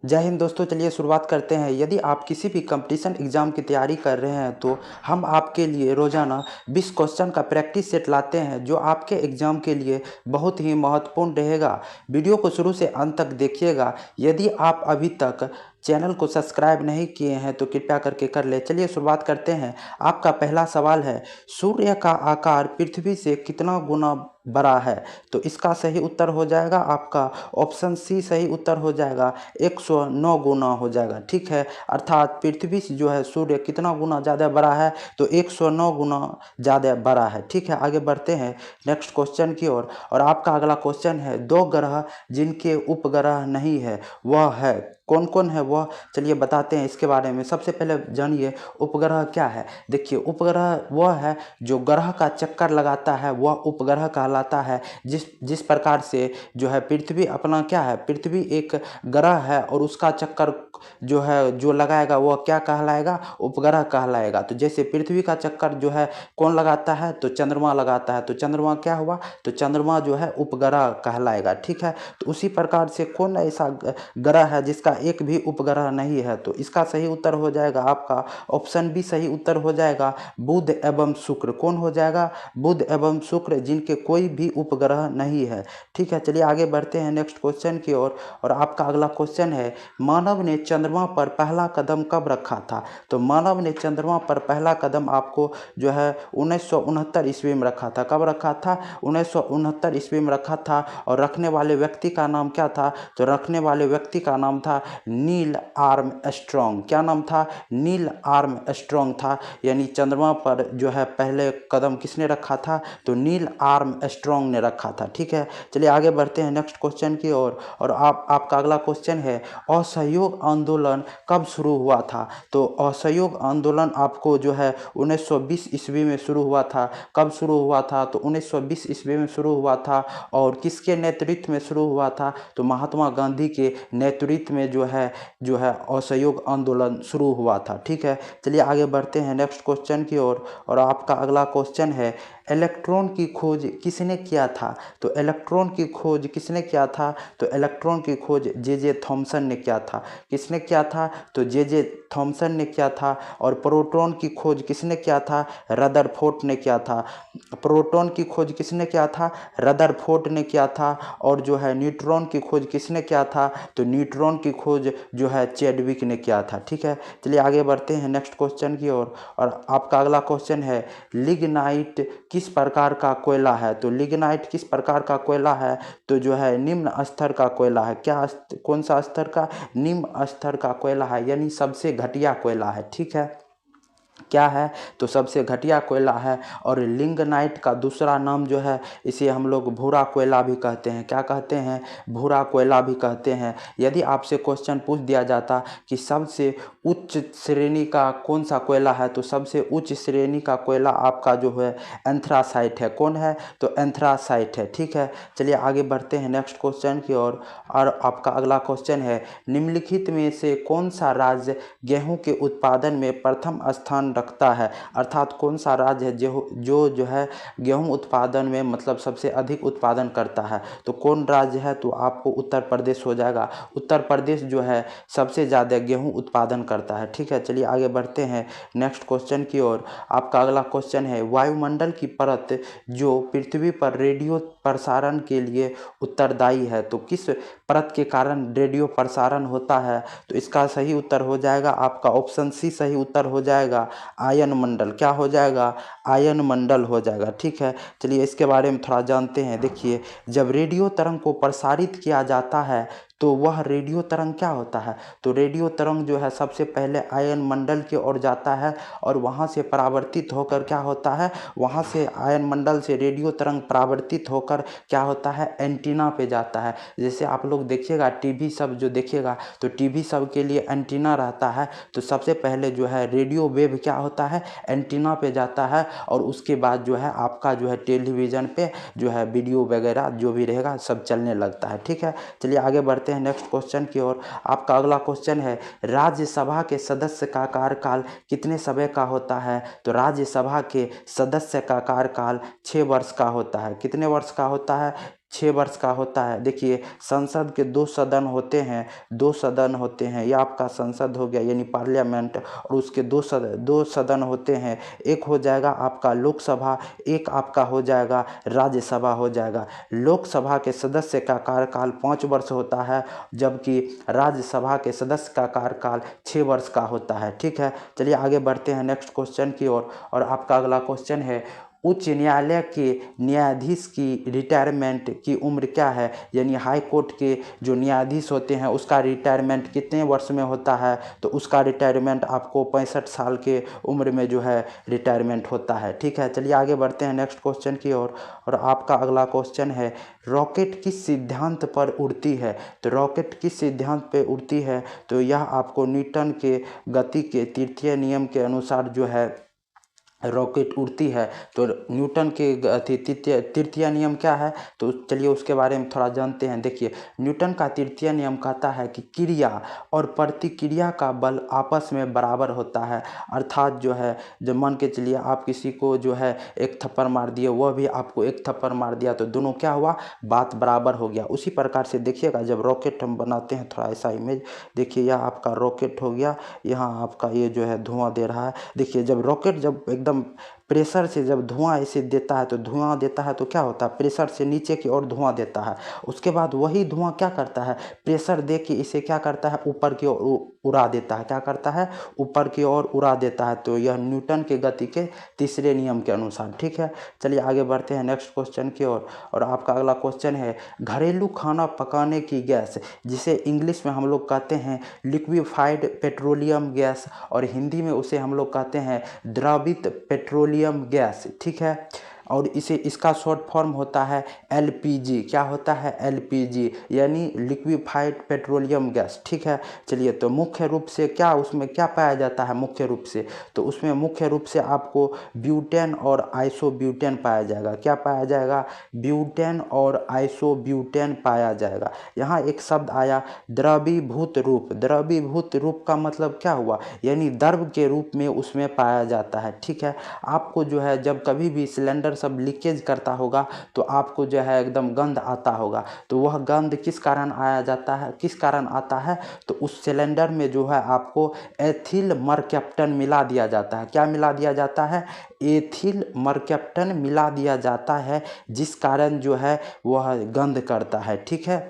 जय हिंद दोस्तों। चलिए शुरुआत करते हैं। यदि आप किसी भी कंपटीशन एग्जाम की तैयारी कर रहे हैं तो हम आपके लिए रोजाना 20 क्वेश्चन का प्रैक्टिस सेट लाते हैं जो आपके एग्जाम के लिए बहुत ही महत्वपूर्ण रहेगा। वीडियो को शुरू से अंत तक देखिएगा। यदि आप अभी तक चैनल को सब्सक्राइब नहीं किए हैं तो कृपया करके कर ले। चलिए शुरुआत करते हैं। आपका पहला सवाल है, सूर्य का आकार पृथ्वी से कितना गुना बड़ा है? तो इसका सही उत्तर हो जाएगा आपका ऑप्शन सी सही उत्तर हो जाएगा, 109 गुना हो जाएगा। ठीक है, अर्थात पृथ्वी से जो है सूर्य कितना गुना ज़्यादा बड़ा है? तो 109 गुना ज़्यादा बड़ा है। ठीक है, आगे बढ़ते हैं नेक्स्ट क्वेश्चन की ओर। और आपका अगला क्वेश्चन है, दो ग्रह जिनके उपग्रह नहीं है वह है कौन कौन है वह? चलिए बताते हैं इसके बारे में। सबसे पहले जानिए उपग्रह क्या है। देखिए, उपग्रह वह है जो ग्रह का चक्कर लगाता है, वह उपग्रह कहलाता है। जिस जिस प्रकार से जो है पृथ्वी अपना क्या है, पृथ्वी एक ग्रह है और उसका चक्कर जो है जो लगाएगा वह क्या कहलाएगा? उपग्रह कहलाएगा। तो जैसे पृथ्वी का चक्कर जो है कौन लगाता है? तो चंद्रमा लगाता है। तो चंद्रमा क्या हुआ? तो चंद्रमा जो है उपग्रह कहलाएगा। ठीक है, तो उसी प्रकार से कौन ऐसा ग्रह है जिसका एक भी उपग्रह नहीं है? तो इसका सही उत्तर हो जाएगा आपका ऑप्शन बी सही उत्तर हो जाएगा, बुध एवं शुक्र। कौन हो जाएगा? बुध एवं शुक्र, जिनके कोई भी उपग्रह नहीं है। ठीक है, चलिए आगे बढ़ते हैं नेक्स्ट क्वेश्चन की ओर। और आपका अगला क्वेश्चन है, मानव ने चंद्रमा पर पहला कदम कब रखा था? तो मानव ने चंद्रमा पर पहला कदम आपको जो है 1969 ईस्वी में रखा था। कब रखा था? 1969 ईस्वी में रखा था। और रखने वाले व्यक्ति का नाम क्या था? तो रखने वाले व्यक्ति का नाम था नील आर्मस्ट्रॉन्ग। क्या नाम था? नील आर्मस्ट्रॉन्ग था। यानी चंद्रमा पर जो है पहले कदम किसने रखा था? तो नील आर्मस्ट्रॉन्ग ने रखा था। ठीक है, चलिए आगे बढ़ते हैं नेक्स्ट क्वेश्चन की ओर। और आपका अगला क्वेश्चन है, असहयोग आंदोलन कब शुरू हुआ था? तो असहयोग आंदोलन आपको जो है 1920 ईस्वी में शुरू हुआ था। कब शुरू हुआ था? तो 1920 ईस्वी में शुरू हुआ था। और किसके नेतृत्व में शुरू हुआ था? तो महात्मा गांधी के नेतृत्व में जो है असहयोग आंदोलन शुरू हुआ था। ठीक है, चलिए आगे बढ़ते हैं नेक्स्ट क्वेश्चन की ओर। और आपका अगला क्वेश्चन है, इलेक्ट्रॉन की खोज किसने किया था? तो इलेक्ट्रॉन की खोज किसने किया था? तो इलेक्ट्रॉन की खोज जे थॉमसन ने किया था। किसने किया था? तो जे थॉमसन ने किया था। और प्रोटॉन की खोज किसने किया था? रदरफोर्ड ने किया था। प्रोटॉन की खोज किसने किया था? रदरफोर्ड ने किया था। और जो है न्यूट्रॉन की खोज किसने किया था? तो न्यूट्रॉन की खोज जो है चैडविक ने किया था। ठीक है, चलिए आगे बढ़ते हैं नेक्स्ट क्वेश्चन की ओर। और आपका अगला क्वेश्चन है, लिग्नाइट किस प्रकार का कोयला है? तो लिग्नाइट किस प्रकार का कोयला है? तो जो है निम्न स्तर का कोयला है। कौन सा स्तर का? निम्न स्तर का कोयला है, यानी सबसे घटिया कोयला है। ठीक है, क्या है? तो सबसे घटिया कोयला है। और लिग्नाइट का दूसरा नाम जो है, इसे हम लोग भूरा कोयला भी कहते हैं। क्या कहते हैं? भूरा कोयला भी कहते हैं। यदि आपसे क्वेश्चन पूछ दिया जाता कि सबसे उच्च श्रेणी का कौन सा कोयला है, तो सबसे उच्च श्रेणी का कोयला आपका जो है एंथ्रासाइट है। कौन है? तो एंथ्रासाइट है। ठीक है, चलिए आगे बढ़ते हैं नेक्स्ट क्वेश्चन की ओर। और आपका अगला क्वेश्चन है, निम्नलिखित में से कौन सा राज्य गेहूं के उत्पादन में प्रथम स्थान रखता है? अर्थात कौन सा राज्य है जो है गेहूं उत्पादन में मतलब सबसे अधिक उत्पादन करता है? तो कौन राज्य है? तो आपको उत्तर प्रदेश हो जाएगा। उत्तर प्रदेश जो है सबसे ज़्यादा गेहूं उत्पादन करता है। ठीक है, चलिए आगे बढ़ते हैं नेक्स्ट क्वेश्चन की ओर। आपका अगला क्वेश्चन है, वायुमंडल की परत जो पृथ्वी पर रेडियो प्रसारण के लिए उत्तरदायी है, तो किस परत के कारण रेडियो प्रसारण होता है? तो इसका सही उत्तर हो जाएगा आपका ऑप्शन सी सही उत्तर हो जाएगा, आयन मंडल। क्या हो जाएगा? आयन मंडल हो जाएगा। ठीक है, चलिए इसके बारे में थोड़ा जानते हैं। देखिए, जब रेडियो तरंग को प्रसारित किया जाता है तो वह रेडियो तरंग क्या होता है? तो रेडियो तरंग जो है सबसे पहले आयन मंडल की ओर जाता है और वहाँ से परावर्तित होकर क्या होता है, वहाँ से आयन मंडल से रेडियो तरंग परावर्तित होकर क्या होता है, एंटीना पे जाता है। जैसे आप लोग देखिएगा टीवी सब जो देखिएगा तो टीवी सब के लिए एंटीना रहता है। तो सबसे पहले जो है रेडियो वेव क्या होता है, एंटीना पे जाता है। और उसके बाद जो है आपका जो है टेलीविज़न पे जो है वीडियो वगैरह जो भी रहेगा सब चलने लगता है। ठीक है, चलिए आगे बढ़ते हैं नेक्स्ट क्वेश्चन की ओर। आपका अगला क्वेश्चन है, राज्यसभा के सदस्य का कार्यकाल कितने समय का होता है? तो राज्यसभा के सदस्य का कार्यकाल 6 वर्ष का होता है। कितने वर्ष का होता है? 6 वर्ष का होता है। देखिए संसद के 2 सदन होते हैं, 2 सदन होते हैं, ये आपका संसद हो गया यानी पार्लियामेंट, और उसके 2 सदन होते हैं। एक हो जाएगा आपका लोकसभा, एक आपका हो जाएगा राज्यसभा हो जाएगा। लोकसभा के सदस्य का कार्यकाल 5 वर्ष होता है, जबकि राज्यसभा के सदस्य का कार्यकाल 6 वर्ष का होता है। ठीक है, चलिए आगे बढ़ते हैं नेक्स्ट क्वेश्चन की ओर। और आपका अगला क्वेश्चन है, उच्च न्यायालय के न्यायाधीश की रिटायरमेंट की उम्र क्या है? यानी हाई कोर्ट के जो न्यायाधीश होते हैं उसका रिटायरमेंट कितने वर्ष में होता है? तो उसका रिटायरमेंट आपको 65 साल के उम्र में जो है रिटायरमेंट होता है। ठीक है, चलिए आगे बढ़ते हैं नेक्स्ट क्वेश्चन की ओर। और आपका अगला क्वेश्चन है, रॉकेट किस सिद्धांत पर उड़ती है? तो रॉकेट किस सिद्धांत पर उड़ती है? तो यह आपको न्यूटन के गति के तृतीय नियम के अनुसार जो है रॉकेट उड़ती है। तो न्यूटन के तृतीय नियम क्या है? तो चलिए उसके बारे में थोड़ा जानते हैं। देखिए न्यूटन का तृतीय नियम कहता है कि क्रिया और प्रतिक्रिया का बल आपस में बराबर होता है। अर्थात जो है, जब मान के चलिए आप किसी को जो है एक थप्पड़ मार दिए, वह भी आपको एक थप्पड़ मार दिया, तो दोनों क्या हुआ, बात बराबर हो गया। उसी प्रकार से देखिएगा जब रॉकेट हम बनाते हैं, थोड़ा ऐसा इमेज देखिए, यह आपका रॉकेट हो गया, यहाँ आपका ये जो है धुआं दे रहा है। देखिए जब रॉकेट जब एकदम प्रेशर से जब धुआं ऐसे देता है, तो धुआं देता है तो क्या होता है, प्रेशर से नीचे की ओर धुआं देता है। उसके बाद वही धुआं क्या करता है, प्रेशर दे के इसे क्या करता है, ऊपर की ओर उड़ा देता है। क्या करता है, ऊपर की ओर उड़ा देता है। तो यह न्यूटन के गति के तीसरे नियम के अनुसार। ठीक है, चलिए आगे बढ़ते हैं नेक्स्ट क्वेश्चन की ओर। और आपका अगला क्वेश्चन है, घरेलू खाना पकाने की गैस, जिसे इंग्लिश में हम लोग कहते हैं लिक्विफाइड पेट्रोलियम गैस, और हिंदी में उसे हम लोग कहते हैं द्रवित पेट्रोलियम गैस। ठीक है, और इसका शॉर्ट फॉर्म होता है एलपीजी। क्या होता है, एलपीजी यानी लिक्विफाइड पेट्रोलियम गैस। ठीक है, चलिए तो मुख्य रूप से क्या उसमें क्या पाया जाता है, मुख्य रूप से तो उसमें मुख्य रूप से आपको ब्यूटेन और आइसोब्यूटेन पाया जाएगा। क्या पाया जाएगा, ब्यूटेन और आइसोब्यूटेन पाया जाएगा। यहाँ एक शब्द आया द्रवीभूत रूप। द्रवीभूत रूप का मतलब क्या हुआ, यानी द्रव के रूप में उसमें पाया जाता है। ठीक है, आपको जो है जब कभी भी सिलेंडर सब लीकेज करता होगा तो आपको जो है एकदम गंध आता होगा। तो वह गंध किस कारण आया जाता है, किस कारण आता है, तो उस सिलेंडर में जो है आपको एथिल मरकैप्टन मिला दिया जाता है। क्या मिला दिया जाता है, एथिल मरकैप्टन मिला दिया जाता है, जिस कारण जो है वह गंध करता है। ठीक है,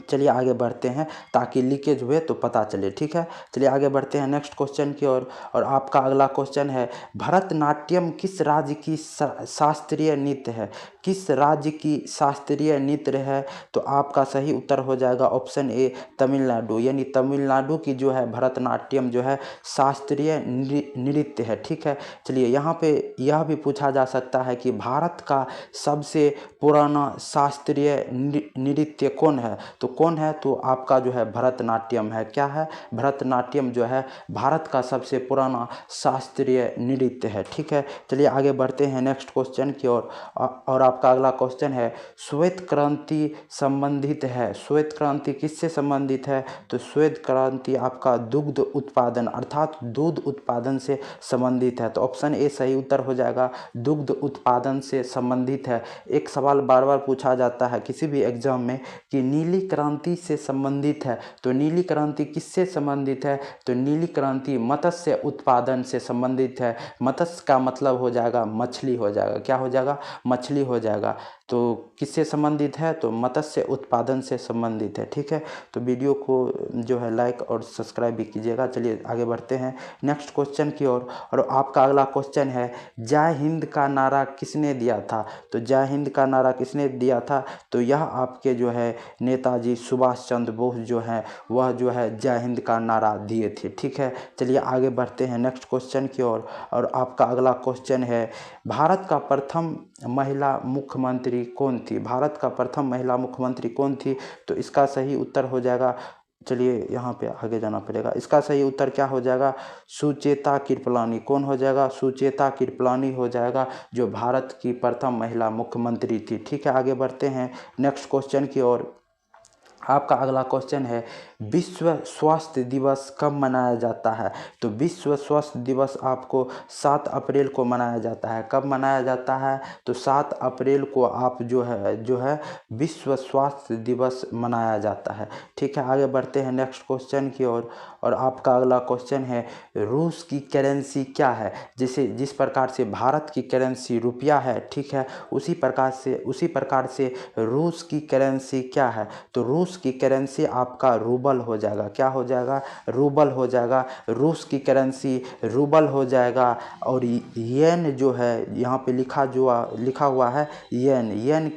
चलिए आगे बढ़ते हैं ताकि लीकेज हुए तो पता चले। ठीक है, चलिए आगे बढ़ते हैं नेक्स्ट क्वेश्चन की ओर। और आपका अगला क्वेश्चन है, भरतनाट्यम किस राज्य की शास्त्रीय नृत्य है? किस राज्य की शास्त्रीय नृत्य है? तो आपका सही उत्तर हो जाएगा ऑप्शन ए तमिलनाडु, यानी तमिलनाडु की जो है भरतनाट्यम जो है शास्त्रीय नृत्य है। ठीक है, चलिए यहाँ पे यह भी पूछा जा सकता है कि भारत का सबसे पुराना शास्त्रीय नृत्य कौन है? तो कौन है, तो आपका जो है भरतनाट्यम है। क्या है, भरतनाट्यम जो है भारत का सबसे पुराना शास्त्रीय नृत्य है। ठीक है, चलिए आगे बढ़ते हैं नेक्स्ट क्वेश्चन की ओर। और आपका अगला क्वेश्चन है, श्वेत क्रांति संबंधित है। श्वेत क्रांति किससे संबंधित है? तो श्वेत क्रांति आपका दुग्ध उत्पादन अर्थात दूध उत्पादन से संबंधित है। तो ऑप्शन ए सही उत्तर हो जाएगा, दुग्ध उत्पादन से संबंधित है। एक सवाल बार बार पूछा जाता है किसी भी एग्जाम में कि नीली क्रांति से संबंधित है, तो नीली क्रांति किससे संबंधित है? तो नीली क्रांति मत्स्य उत्पादन से संबंधित है। मत्स्य का मतलब हो जाएगा मछली हो जाएगा। क्या हो जाएगा, मछली हो जाएगा। तो किससे संबंधित है? तो मत्स्य उत्पादन से संबंधित है। ठीक है, तो वीडियो को जो है लाइक और सब्सक्राइब भी कीजिएगा। चलिए आगे बढ़ते हैं नेक्स्ट क्वेश्चन की ओर। और आपका अगला क्वेश्चन है, जय हिंद का नारा किसने दिया था? तो जय हिंद का नारा किसने दिया था? तो यह आपके जो है नेताजी सुभाष चंद्र बोस जो हैं वह जो है जय हिंद का नारा दिए थे। ठीक है, चलिए आगे बढ़ते हैं नेक्स्ट क्वेश्चन की ओर। और आपका अगला क्वेश्चन है, भारत का प्रथम महिला मुख्यमंत्री कौन थी? भारत का प्रथम महिला मुख्यमंत्री कौन थी? तो इसका सही उत्तर हो जाएगा, चलिए यहाँ पे आगे जाना पड़ेगा। इसका सही उत्तर क्या हो जाएगा, सुचेता कृपलानी। कौन हो जाएगा, सुचेता कृपलानी हो जाएगा, जो भारत की प्रथम महिला मुख्यमंत्री थी। ठीक है, आगे बढ़ते हैं नेक्स्ट क्वेश्चन की ओर। आपका अगला क्वेश्चन है, विश्व स्वास्थ्य दिवस कब मनाया जाता है? तो विश्व स्वास्थ्य दिवस आपको 7 अप्रैल को मनाया जाता है। कब मनाया जाता है? तो 7 अप्रैल को आप जो है विश्व स्वास्थ्य दिवस मनाया जाता है। ठीक है, आगे बढ़ते हैं नेक्स्ट क्वेश्चन की ओर। और आपका अगला क्वेश्चन है, रूस की करेंसी क्या है? जिस प्रकार से भारत की करेंसी रुपया है, ठीक है, उसी प्रकार से रूस की करेंसी क्या है? तो रूस की करेंसी आपका रूबल हो जाएगा। क्या हो जाएगा? रूबल हो जाएगा। रूस की करेंसी रूबल हो जाएगा। और येन जो है यहाँ पे लिखा हुआ है येन। येन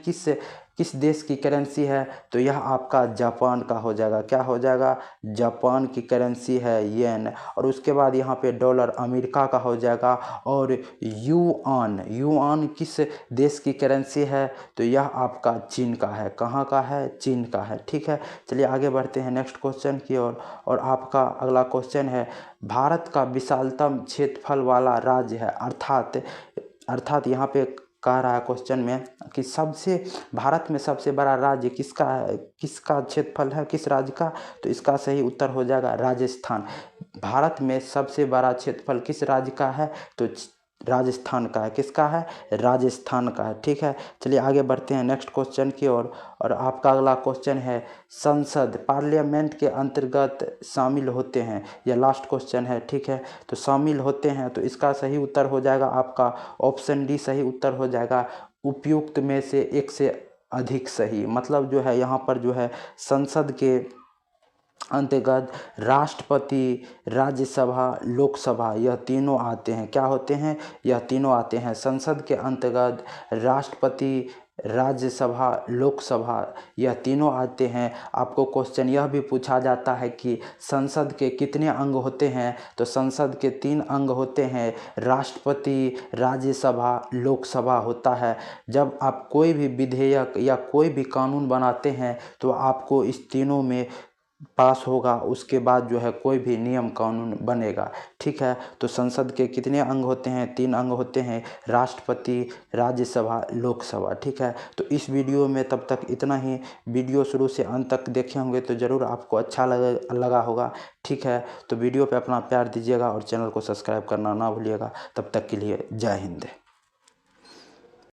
किस देश की करेंसी है? तो यह आपका जापान का हो जाएगा। क्या हो जाएगा? जापान की करेंसी है येन। और उसके बाद यहाँ पे डॉलर अमेरिका का हो जाएगा। और युआन किस देश की करेंसी है? तो यह आपका चीन का है। कहाँ का है? चीन का है। ठीक है, चलिए आगे बढ़ते हैं नेक्स्ट क्वेश्चन की ओर। और आपका अगला क्वेश्चन है, भारत का विशालतम क्षेत्रफल वाला राज्य है, अर्थात यहाँ पे कह रहा है क्वेश्चन में कि भारत में सबसे बड़ा राज्य किसका है, किसका क्षेत्रफल है, किस राज्य का? तो इसका सही उत्तर हो जाएगा राजस्थान। भारत में सबसे बड़ा क्षेत्रफल किस राज्य का है? तो राजस्थान का है। किसका है? राजस्थान का है। ठीक है, चलिए आगे बढ़ते हैं नेक्स्ट क्वेश्चन की ओर। और आपका अगला क्वेश्चन है, संसद पार्लियामेंट के अंतर्गत शामिल होते हैं। यह लास्ट क्वेश्चन है। ठीक है, तो शामिल होते हैं, तो इसका सही उत्तर हो जाएगा आपका ऑप्शन डी सही उत्तर हो जाएगा। उपयुक्त में से एक से अधिक सही। मतलब जो है यहाँ पर जो है संसद के अंतर्गत राष्ट्रपति, राज्यसभा, लोकसभा यह तीनों आते हैं। क्या होते हैं? यह तीनों आते हैं। संसद के अंतर्गत राष्ट्रपति, राज्यसभा, लोकसभा यह तीनों आते हैं। आपको क्वेश्चन यह भी पूछा जाता है कि संसद के कितने अंग होते हैं? तो संसद के 3 अंग होते हैं, राष्ट्रपति, राज्यसभा, लोकसभा होता है। जब आप कोई भी विधेयक या कोई भी कानून बनाते हैं तो आपको इस तीनों में पास होगा, उसके बाद जो है कोई भी नियम कानून बनेगा। ठीक है, तो संसद के कितने अंग होते हैं? 3 अंग होते हैं, राष्ट्रपति, राज्यसभा, लोकसभा। ठीक है, तो इस वीडियो में तब तक इतना ही। वीडियो शुरू से अंत तक देखे होंगे तो ज़रूर आपको अच्छा लगा होगा। ठीक है, तो वीडियो पे अपना प्यार दीजिएगा और चैनल को सब्सक्राइब करना ना भूलिएगा। तब तक के लिए जय हिंद।